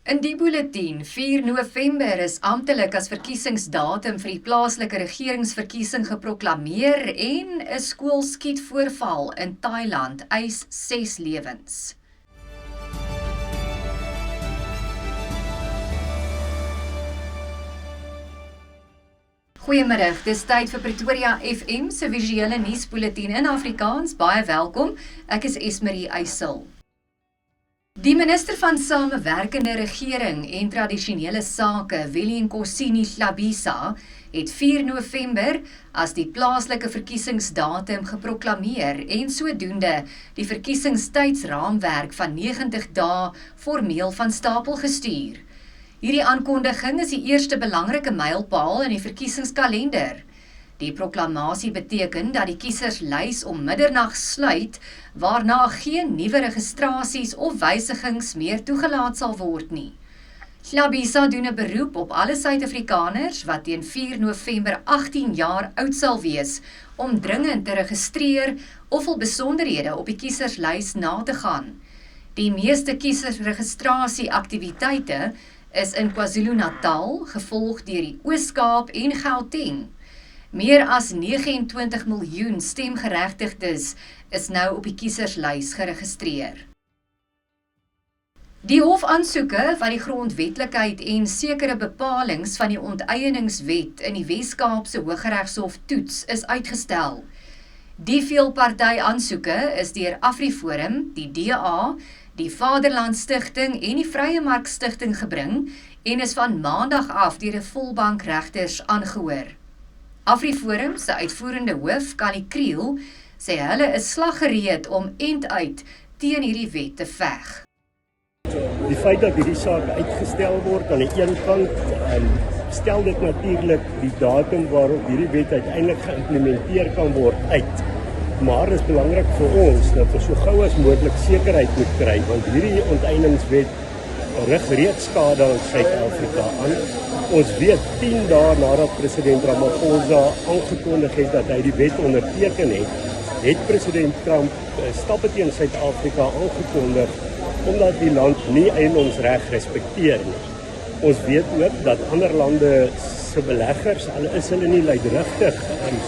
In die bulletin, 4 November is amptelik as verkiesingsdatum vir die plaaslike regeringsverkiesing geproklameer en 'n skoolskietvoorval in Thailand eis 6 lewens. Goeiemiddag, dis tyd vir Pretoria FM se visuele nuusbulletin in Afrikaans. Baie welkom. Ek is Esmerie Eysel. Die minister van Samewerkende Regering en Tradisionele Sake, Willie Nkosi Hlabisa, het 4 November as die plaaslike verkiesingsdatum geproklameer en sodoende die verkiesingstydsraamwerk van 90 dae formeel van stapel gestuur. Hierdie aankondiging is die eerste belangrike mylpaal in die verkiesingskalender. Die proklamasie beteken dat die kieserslys om middernag sluit, waarna geen nuwe registrasies of wysigings meer toegelaat sal word nie. Hlabisa doen 'n beroep op alle Suid-Afrikaners wat teen 4 November 18 jaar oud sal wees, om dringend te registreer of hul besonderhede op die kieserslys na te gaan. Die meeste kiesersregistrasie-aktiwiteite is in KwaZulu-Natal, gevolg deur die Oos-Kaap en Gauteng. Meer as 29 miljoen stemgeregtigdes is nou op die kieserslys geregistreer. Die hofaansoeke wat die grondwetlikheid en sekere bepalings van die onteieningswet in die Wes-Kaapse Hooggeregshof toets is uitgestel. Die veelparty aansoeke is deur AfriForum, die DA, die Vaderland Stichting en die Vrye Mark Stichting gebring en is van maandag af deur die volbank regters aangehoor. AfriForum se uitvoerende hoof, Kali Kriel, sê hulle is slaggereed om end-uit teen hierdie wet te veg. Die feit dat hierdie saak uitgestel word aan die een kant, stel dit natuurlik die datum waarop hierdie wet uiteindelik geïmplementeer kan word uit. Maar dit is belangrik vir ons dat ons so gou as moontlik sekerheid moet kry, want hierdie onteieningswet rig reeds skade aan Suid-Afrika aan. Ons weet 10 dae nadat president Ramaphosa aangekondig het dat hy die wet onderteken het president Trump stappe teen Suid-Afrika aangekondig omdat die land nie eiendomsreg respekteer nie. Ons weet ook dat ander lande se beleggers, is hulle nie luidrigtig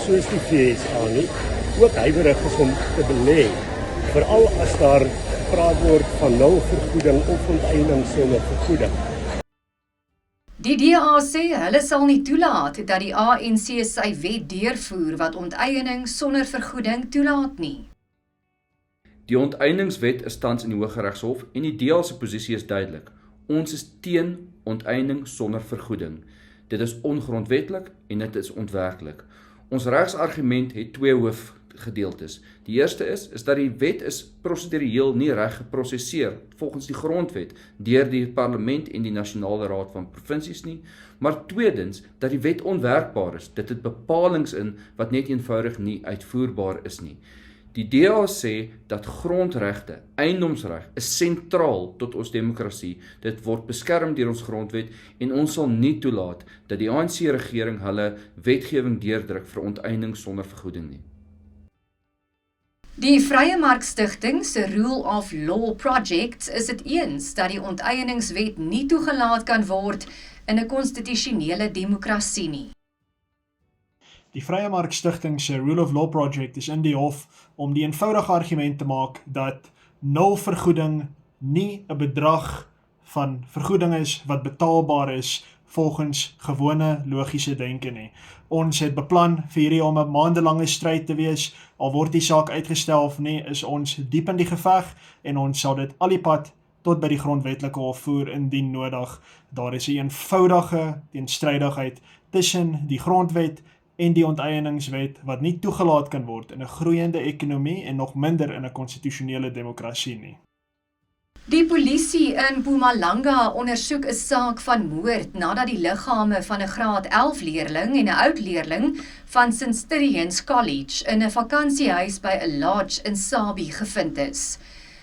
soos die VSA nie, ook huiwerig is om te belê, veral as daar gepraat word van nul vergoeding of onteiening sonder vergoeding. Die DA sê hulle sal nie toelaat dat die ANC sy wet deurvoer wat onteiening sonder vergoeding toelaat nie. Die onteieningswet is tans in die Hooggeregshof en die DA se posisie is duidelik. Ons is teen onteiening sonder vergoeding. Dit is ongrondwetlik en dit is ontwerklik. Ons regsargument het 2 hoofgedeeltes. Die eerste is dat die wet is prosedureel nie reg geprosesseer volgens die grondwet deur die parlement en die Nasionale Raad van Provinsies nie, maar tweedens dat die wet onwerkbaar is. Dit het bepalings in wat net eenvoudig nie uitvoerbaar is nie. Die DA sê dat grondregte, eiendomsreg, is sentraal tot ons demokrasie. Dit word beskerm deur ons grondwet en ons sal nie toelaat dat die ANC-regering hulle wetgewing deurdruk vir onteiening sonder vergoeding nie. Die Vrye Mark Stichting se Rule of Law Project is dit eens dat die onteieningswet nie toegelaat kan word in 'n konstitusionele demokrasie nie. Die Vrye Mark Stichting se Rule of Law Project is in die hof om die eenvoudige argument te maak dat nul vergoeding nie 'n bedrag van vergoeding is wat betaalbaar is volgens gewone logiese denke nie. Ons het beplan vir hierdie om 'n maandelange stryd te wees, al word die saak uitgestel of nie, is ons diep in die geveg en ons sal dit al die pad tot by die grondwetlike hof voer indien nodig. Daar is 'n eenvoudige teenstrydigheid tussen die grondwet en die onteieningswet wat nie toegelaat kan word in 'n groeiende ekonomie en nog minder in 'n konstitusionele demokrasie nie. Die polisie in Mpumalanga ondersoek 'n saak van moord nadat die liggame van 'n graad 11 leerling en 'n oud leerling van St. Stithians College in 'n vakansiehuis by 'n lodge in Sabie gevind is.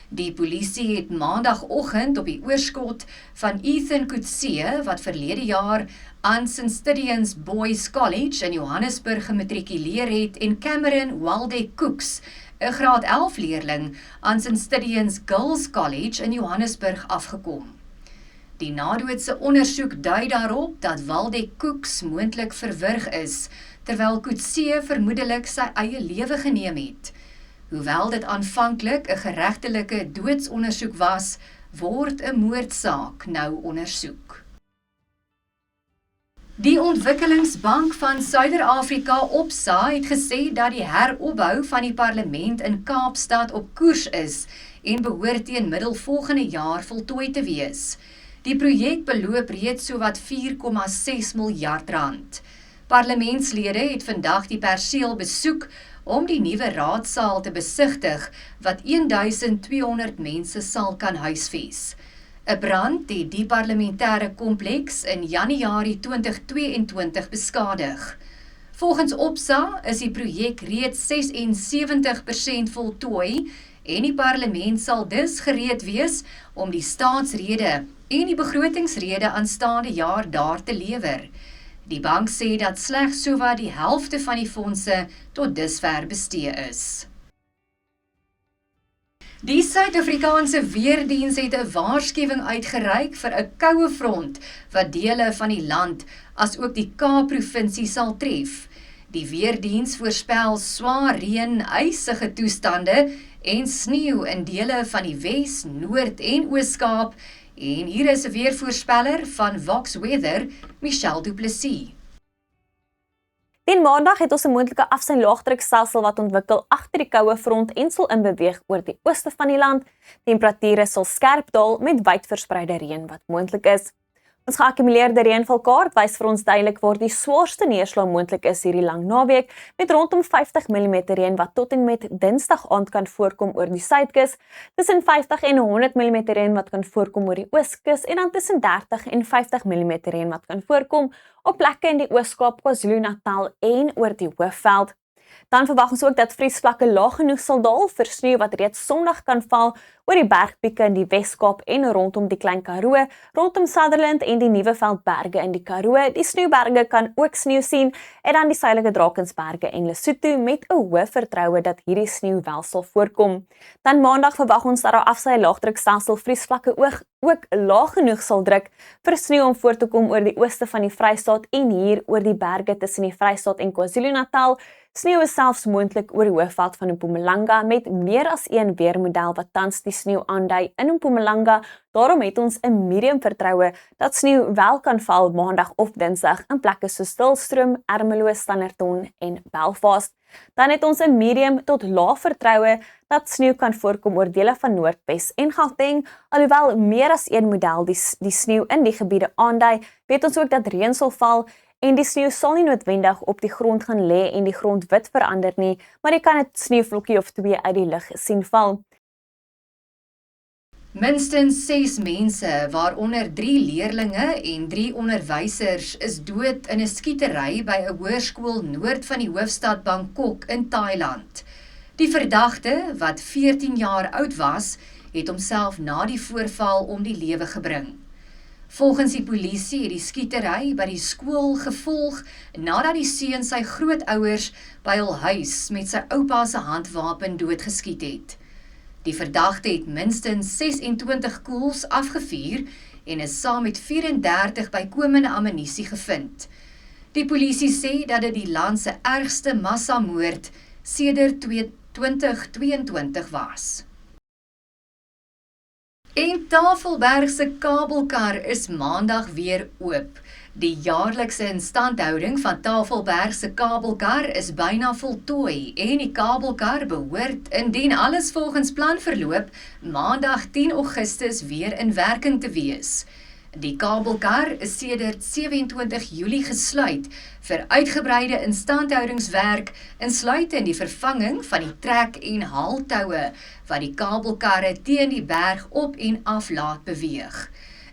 Die polisie het maandagoggend op die oorskot van Ethan Kutse, wat verlede jaar aan St. Stithians Boys College in Johannesburg gematrikuleer het, en Cameron Walde Cooks, 'n graad 11 leerling aan St. Stithians Girls College in Johannesburg afgekom. Die nadoodse ondersoek dui daarop dat Waldeck Cooks moontlik verwrig is, terwyl Coetzee vermoedelik sy eie lewe geneem het. Hoewel dit aanvanklik 'n geregtelike doodsondersoek was, word 'n moordsaak nou ondersoek. Die Ontwikkelingsbank van Suider-Afrika Opsa het gesê dat die heropbou van die parlement in Kaapstad op koers is en behoort teen middel volgende jaar voltooi te wees. Die projek beloop reeds sowat 4,6 miljard rand. Parlementslede het vandag die perseel besoek om die nuwe raadsaal te besigtig wat 1200 mense sal kan huisves. 'n Brand het die parlementêre kompleks in Januarie 2022 beskadig. Volgens Opsa is die projek reeds 76% voltooi en die parlement sal dus gereed wees om die staatsrede en die begrotingsrede aanstaande jaar daar te lewer. Die bank sê dat slegs sowat die helfte van die fondse tot dusver bestee is. Die Suid-Afrikaanse Weerdiens het 'n waarskuwing uitgereik vir 'n koue front wat dele van die land as ook die Kaap-provinsie sal tref. Die Weerdiens voorspel swaar reën, ysige toestande en sneeu in dele van die Wes, Noord en Oos-Kaap. En hier is 'n weervoorspeller van Vox Weather, Michelle Du Plessis. Teen Maandag het ons 'n moontlike afsyn-laagdrukstelsel wat ontwikkel agter die koue front en sal inbeweeg oor die ooste van die land. Temperature sal skerp daal met wyd verspreide reën wat moontlik is. Ons geakkumuleerde reënvalkaart wys vir ons duidelik waar die swaarste neerslag moontlik is hierdie lang naweek, met rondom 50 mm reën wat tot en met Dinsdag aand kan voorkom oor die suidkus, tussen 50 en 100 mm reën wat kan voorkom oor die ooskus en dan tussen 30 en 50 mm reën wat kan voorkom op plekke in die Oos-Kaap, KwaZulu-Natal en oor die Hoofveld. Dan verwag ons ook dat vriesvlakke laag genoeg sal daal vir sneeu wat reeds Sondag kan val oor die bergpieke in die Wes-Kaap en rondom die Klein Karoo, rondom Sutherland en die Nuweveldberge in die Karoo. Die sneeuberge kan ook sneeu sien en dan die suidelike Drakensberge en Lesotho met 'n hoë vertroue dat hierdie sneeu wel sal voorkom. Dan Maandag verwag ons dat daar afsy laagdrukstelsel vriesvlakke ook laag genoeg sal druk vir sneeu om voor te kom oor die ooste van die Vrystaat en hier oor die berge tussen die Vrystaat en KwaZulu-Natal. Sneeu is selfs moontlik oor die Hoofveld van Mpumalanga met meer as een weermodel wat tans die sneeu aandui in Mpumalanga. Daarom het ons 'n medium vertroue dat sneeu wel kan val Maandag of Dinsdag in plekke soos Stilstroom, Ermelo, Standerton en Belfast. Dan het ons 'n medium tot lae vertroue dat sneeu kan voorkom oor dele van Noordwes en Gauteng. Alhoewel meer as een model die sneeu in die gebiede aandui, weet ons ook dat reën sal val. En die sneeu sal nie noodwendig op die grond gaan lê en die grond wit verander nie, maar jy kan 'n sneeuvlokkie of 2 uit die lug sien val. Minstens 6 mense, waaronder 3 leerlinge en 3 onderwysers, is dood in 'n skietery by 'n hoërskool noord van die hoofstad Bangkok in Thailand. Die verdagte, wat 14 jaar oud was, het homself na die voorval om die lewe gebring. Volgens die polisie het die skietery by die skool gevolg nadat die seun sy grootouers by hul huis met sy oupa se handwapen doodgeskiet het. Die verdagte het minstens 26 koels afgevuur en is saam met 34 bykomende ammunisie gevind. Die polisie sê dat dit die land se ergste massamoord sedert 2022 was. En Tafelberg se kabelkar is Maandag weer oop. Die jaarlikse instandhouding van Tafelberg se kabelkar is byna voltooi en die kabelkar behoort, indien alles volgens plan verloop, Maandag 10 Augustus weer in werking te wees. Die kabelkar is sedert 27 Julie gesluit vir uitgebreide instandhoudingswerk, insluitend die vervanging van die trek- en haaltoue wat die kabelkarre teen die berg op en af laat beweeg.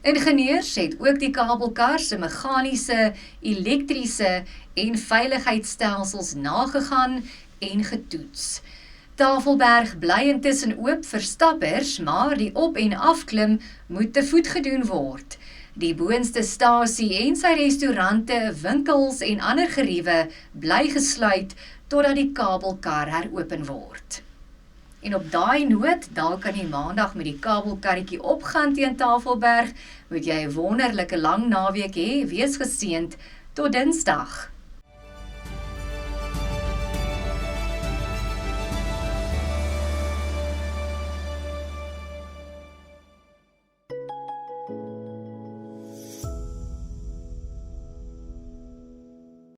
Ingenieurs het ook die kabelkar se meganiese, elektriese en veiligheidsstelsels nagegaan en getoets. Tafelberg bly intussen oop vir stappers, maar die op- en afklim moet te voet gedoen word. Die boonste stasie en sy restaurante, winkels en ander geriewe bly gesluit totdat die kabelkar heropen word. En op daai noot, daar kan jy maandag met die kabelkarretjie opgaan teen Tafelberg, moet jy 'n wonderlike lang naweek hê, wees geseënd, tot Dinsdag.